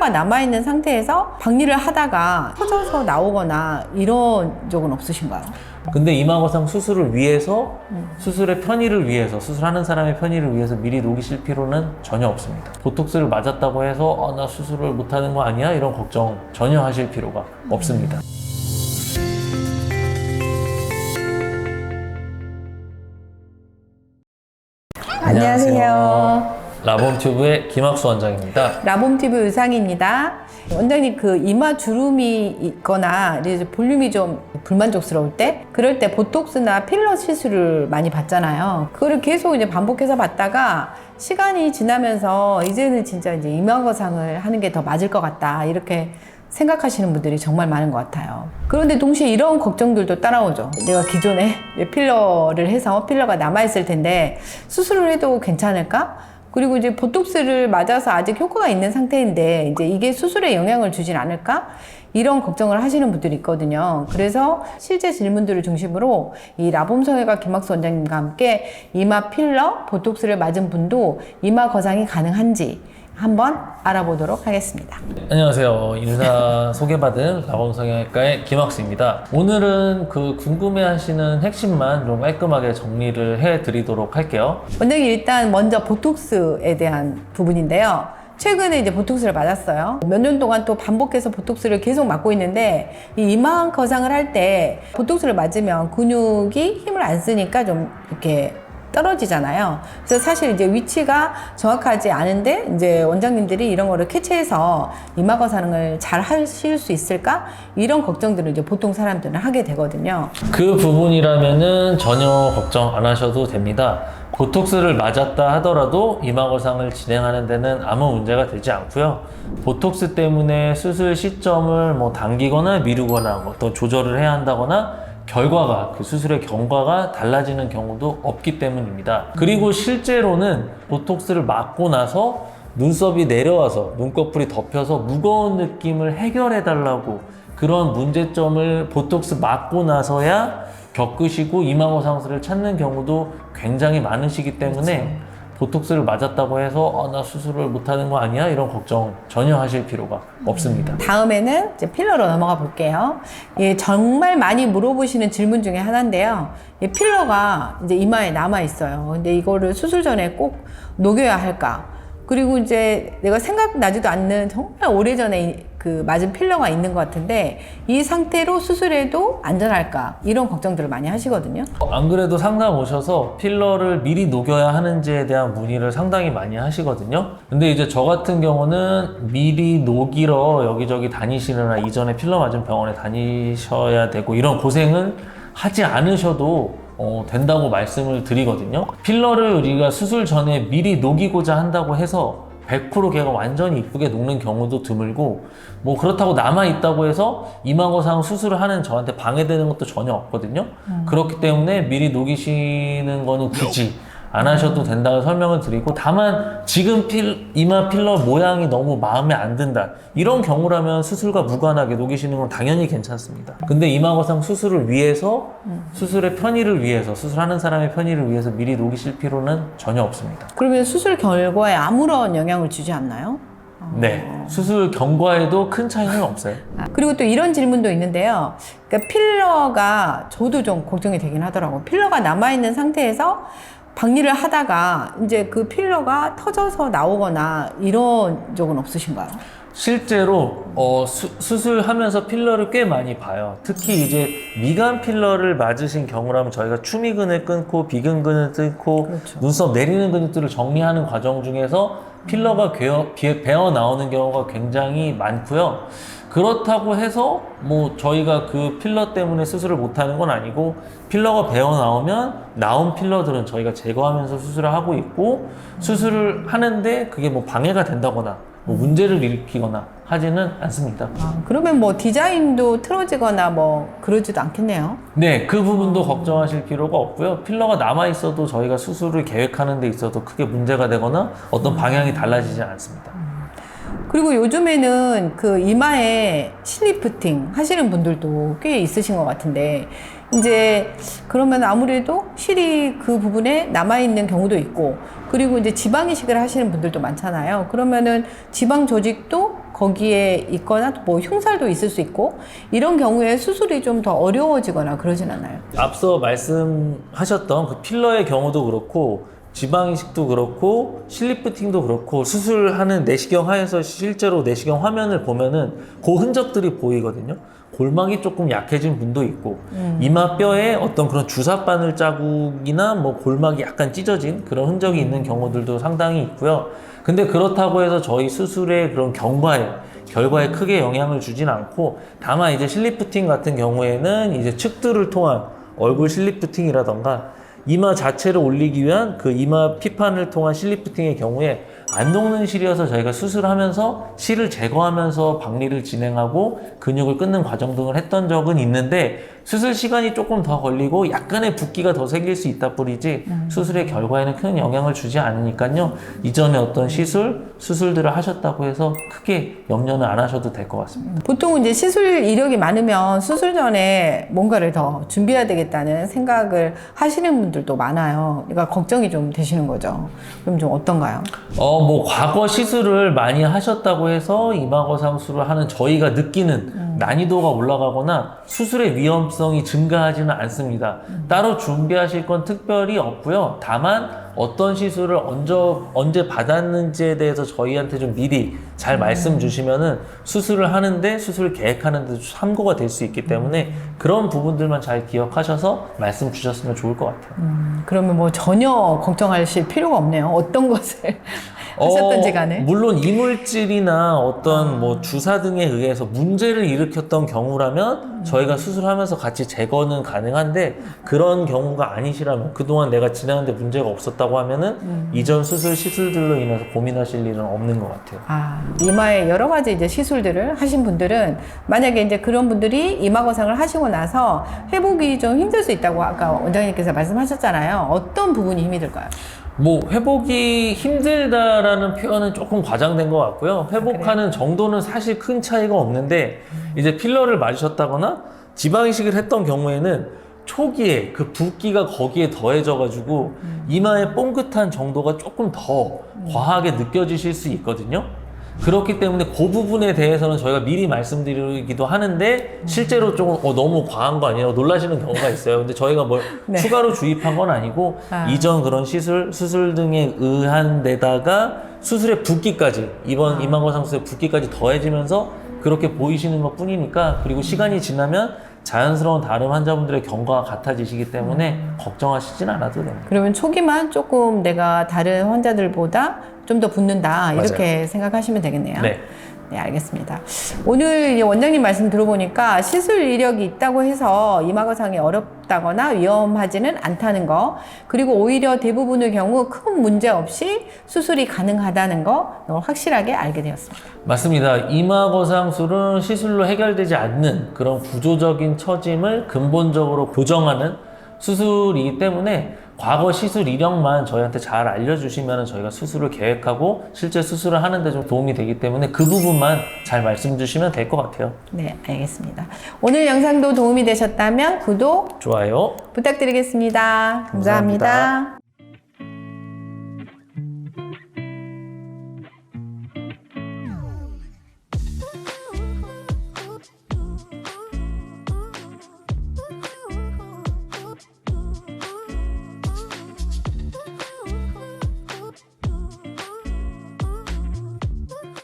필러가 남아있는 상태에서 박리를 하다가 터져서 나오거나 이런 적은 없으신가요? 근데 이마거상 수술을 위해서 수술의 편의를 위해서 수술하는 사람의 편의를 위해서 미리 녹이실 필요는 전혀 없습니다. 보톡스를 맞았다고 해서 나 수술을 못하는 거 아니야? 이런 걱정 전혀 하실 필요가 없습니다. 안녕하세요. 라봄튜브의 김학수 원장입니다. 라봄TV 의상입니다. 원장님, 그 이마 주름이 있거나 이제 볼륨이 좀 불만족스러울 때, 그럴 때 보톡스나 필러 시술을 많이 받잖아요. 그거를 계속 이제 반복해서 받다가 시간이 지나면서 이제는 진짜 이제 이마거상을 하는 게 더 맞을 것 같다, 이렇게 생각하시는 분들이 정말 많은 것 같아요. 그런데 동시에 이런 걱정들도 따라오죠. 내가 기존에 필러를 해서 필러가 남아있을 텐데 수술을 해도 괜찮을까? 그리고 이제 보톡스를 맞아서 아직 효과가 있는 상태인데 이제 이게 수술에 영향을 주진 않을까? 이런 걱정을 하시는 분들이 있거든요. 그래서 실제 질문들을 중심으로 이 라봄성형외과 김학수 원장님과 함께 이마 필러, 보톡스를 맞은 분도 이마 거상이 가능한지 한번 알아보도록 하겠습니다. 안녕하세요. 인사 소개받은 라봄성형외과의 김학수입니다. 오늘은 그 궁금해하시는 핵심만 좀 깔끔하게 정리를 해드리도록 할게요. 원장님, 일단 먼저 보톡스에 대한 부분인데요. 최근에 이제 보톡스를 맞았어요. 몇 년 동안 또 반복해서 보톡스를 계속 맞고 있는데 이 이마 거상을 할 때 보톡스를 맞으면 근육이 힘을 안 쓰니까 좀 이렇게 떨어지잖아요. 그래서 사실 이제 위치가 정확하지 않은데 이제 원장님들이 이런 거를 캐치해서 이마 거상을 잘 하실 수 있을까? 이런 걱정들을 이제 보통 사람들은 하게 되거든요. 그 부분이라면은 전혀 걱정 안 하셔도 됩니다. 보톡스를 맞았다 하더라도 이마거상을 진행하는 데는 아무 문제가 되지 않고요. 보톡스 때문에 수술 시점을 뭐 당기거나 미루거나 어떤 조절을 해야 한다거나 결과가, 그 수술의 경과가 달라지는 경우도 없기 때문입니다. 그리고 실제로는 보톡스를 맞고 나서 눈썹이 내려와서 눈꺼풀이 덮여서 무거운 느낌을 해결해 달라고 그런 문제점을 보톡스 맞고 나서야 겪으시고 이마거상술을 찾는 경우도 굉장히 많으시기 때문에 그렇죠. 보톡스를 맞았다고 해서 나 수술을 못하는 거 아니야? 이런 걱정 전혀 하실 필요가 없습니다. 다음에는 이제 필러로 넘어가 볼게요. 예, 정말 많이 물어보시는 질문 중에 하나인데요. 이 필러가 이제 이마에 남아 있어요. 근데 이거를 수술 전에 꼭 녹여야 할까? 그리고 이제 내가 생각나지도 않는 정말 오래전에 그 맞은 필러가 있는 것 같은데 이 상태로 수술해도 안전할까? 이런 걱정들을 많이 하시거든요. 안 그래도 상담 오셔서 필러를 미리 녹여야 하는지에 대한 문의를 상당히 많이 하시거든요. 근데 이제 저 같은 경우는 미리 녹이러 여기저기 다니시느라 이전에 필러 맞은 병원에 다니셔야 되고 이런 고생은 하지 않으셔도 된다고 말씀을 드리거든요. 필러를 우리가 수술 전에 미리 녹이고자 한다고 해서 100% 걔가 완전히 이쁘게 녹는 경우도 드물고 뭐 그렇다고 남아있다고 해서 이마거상 수술을 하는 저한테 방해되는 것도 전혀 없거든요. 그렇기 때문에 미리 녹이시는 거는 굳이 안 하셔도 된다고 설명을 드리고, 다만 지금 이마 필러 모양이 너무 마음에 안 든다 이런 경우라면 수술과 무관하게 녹이시는 건 당연히 괜찮습니다. 근데 이마거상 수술을 위해서 수술의 편의를 위해서 수술하는 사람의 편의를 위해서 미리 녹이실 필요는 전혀 없습니다. 그러면 수술 결과에 아무런 영향을 주지 않나요? 네, 수술 경과에도 큰 차이는 없어요. 그리고 또 이런 질문도 있는데요. 그러니까 필러가 저도 좀 걱정이 되긴 하더라고요. 필러가 남아있는 상태에서 박리를 하다가 이제 그 필러가 터져서 나오거나 이런 적은 없으신가요? 실제로 수술하면서 필러를 꽤 많이 봐요. 특히 이제 미간 필러를 맞으신 경우라면 저희가 추미근을 끊고 비근근을 끊고 그렇죠. 눈썹 내리는 근육들을 정리하는 과정 중에서 필러가 배어 나오는 경우가 굉장히 많고요. 그렇다고 해서 뭐 저희가 그 필러 때문에 수술을 못하는 건 아니고, 필러가 배어 나오면 나온 필러들은 저희가 제거하면서 수술을 하고 있고, 수술을 하는데 그게 뭐 방해가 된다거나 뭐 문제를 일으키거나 하지는 않습니다. 그러면 뭐 디자인도 틀어지거나 뭐 그러지도 않겠네요. 네, 그 부분도 걱정하실 필요가 없고요. 필러가 남아 있어도 저희가 수술을 계획하는 데 있어도 크게 문제가 되거나 어떤 방향이 달라지지 않습니다. 그리고 요즘에는 그 이마에 실리프팅 하시는 분들도 꽤 있으신 것 같은데, 이제 그러면 아무래도 실이 그 부분에 남아있는 경우도 있고, 그리고 이제 지방 이식을 하시는 분들도 많잖아요. 그러면은 지방 조직도 거기에 있거나 뭐 흉살도 있을 수 있고 이런 경우에 수술이 좀 더 어려워지거나 그러진 않아요. 앞서 말씀하셨던 그 필러의 경우도 그렇고 지방 이식도 그렇고 실리프팅도 그렇고 수술하는 내시경 하에서 실제로 내시경 화면을 보면은 그 흔적들이 보이거든요. 골막이 조금 약해진 분도 있고 이마뼈에 어떤 그런 주사바늘 자국이나 뭐 골막이 약간 찢어진 그런 흔적이 있는 경우들도 상당히 있고요. 근데 그렇다고 해서 저희 수술의 그런 결과에 크게 영향을 주진 않고, 다만 이제 실리프팅 같은 경우에는 이제 측들을 통한 얼굴 실리프팅이라던가 이마 자체를 올리기 위한 그 이마 피판을 통한 실리프팅의 경우에 안 녹는 실이어서 저희가 수술하면서 실을 제거하면서 박리를 진행하고 근육을 끊는 과정 등을 했던 적은 있는데, 수술 시간이 조금 더 걸리고 약간의 붓기가 더 생길 수 있다 뿐이지 수술의 결과에는 큰 영향을 주지 않으니까요. 이전에 어떤 수술들을 하셨다고 해서 크게 염려는 안 하셔도 될 것 같습니다. 보통 이제 시술 이력이 많으면 수술 전에 뭔가를 더 준비해야 되겠다는 생각을 하시는 분들도 많아요. 그러니까 걱정이 좀 되시는 거죠. 그럼 좀 어떤가요? 뭐 과거 시술을 많이 하셨다고 해서 이마거상술을 하는 저희가 느끼는 난이도가 올라가거나 수술의 위험성이 증가하지는 않습니다. 따로 준비하실 건 특별히 없고요. 다만 어떤 시술을 언제 받았는지에 대해서 저희한테 좀 미리 잘 말씀 주시면은 수술을 하는데 수술 계획하는 데도 참고가 될 수 있기 때문에 그런 부분들만 잘 기억하셔서 말씀 주셨으면 좋을 것 같아요. 그러면 뭐 전혀 걱정하실 필요가 없네요. 어떤 것을 하셨던지 간에. 물론 이물질이나 어떤 뭐 주사 등에 의해서 문제를 일으켰던 경우라면 저희가 수술하면서 같이 제거는 가능한데, 그런 경우가 아니시라면 그동안 내가 지나는데 문제가 없었다고 하면은 이전 시술들로 인해서 고민하실 일은 없는 것 같아요. 이마에 여러 가지 이제 시술들을 하신 분들은 만약에 이제 그런 분들이 이마거상을 하시고 나서 회복이 좀 힘들 수 있다고 아까 원장님께서 말씀하셨잖아요. 어떤 부분이 힘이 들까요? 뭐 회복이 힘들다라는 표현은 조금 과장된 것 같고요. 회복하는 정도는 사실 큰 차이가 없는데, 이제 필러를 맞으셨다거나 지방 이식을 했던 경우에는 초기에 그 붓기가 거기에 더해져가지고 이마의 뽕긋한 정도가 조금 더 과하게 느껴지실 수 있거든요. 그렇기 때문에 그 부분에 대해서는 저희가 미리 말씀드리기도 하는데, 실제로 조금 너무 과한 거 아니냐고 놀라시는 경우가 있어요. 근데 저희가 뭘 네. 추가로 주입한 건 아니고 이전 그런 수술 등에 의한 데다가 수술의 붓기까지, 이번 이마거상 수술의 붓기까지 더해지면서 그렇게 보이시는 것 뿐이니까, 그리고 시간이 지나면 자연스러운 다른 환자분들의 경과가 같아지시기 때문에 걱정하시진 않아도 됩니다. 그러면 초기만 조금 내가 다른 환자들보다 좀 더 붓는다 이렇게 생각하시면 되겠네요. 네. 네, 알겠습니다. 오늘 원장님 말씀 들어보니까 시술 이력이 있다고 해서 이마거상이 어렵다거나 위험하지는 않다는 거, 그리고 오히려 대부분의 경우 큰 문제 없이 수술이 가능하다는 거 너무 확실하게 알게 되었습니다. 맞습니다. 이마거상술은 시술로 해결되지 않는 그런 구조적인 처짐을 근본적으로 교정하는 수술이기 때문에 과거 시술 이력만 저희한테 잘 알려주시면 저희가 수술을 계획하고 실제 수술을 하는데 좀 도움이 되기 때문에 그 부분만 잘 말씀 주시면 될 것 같아요. 네, 알겠습니다. 오늘 영상도 도움이 되셨다면 구독, 좋아요. 부탁드리겠습니다. 감사합니다.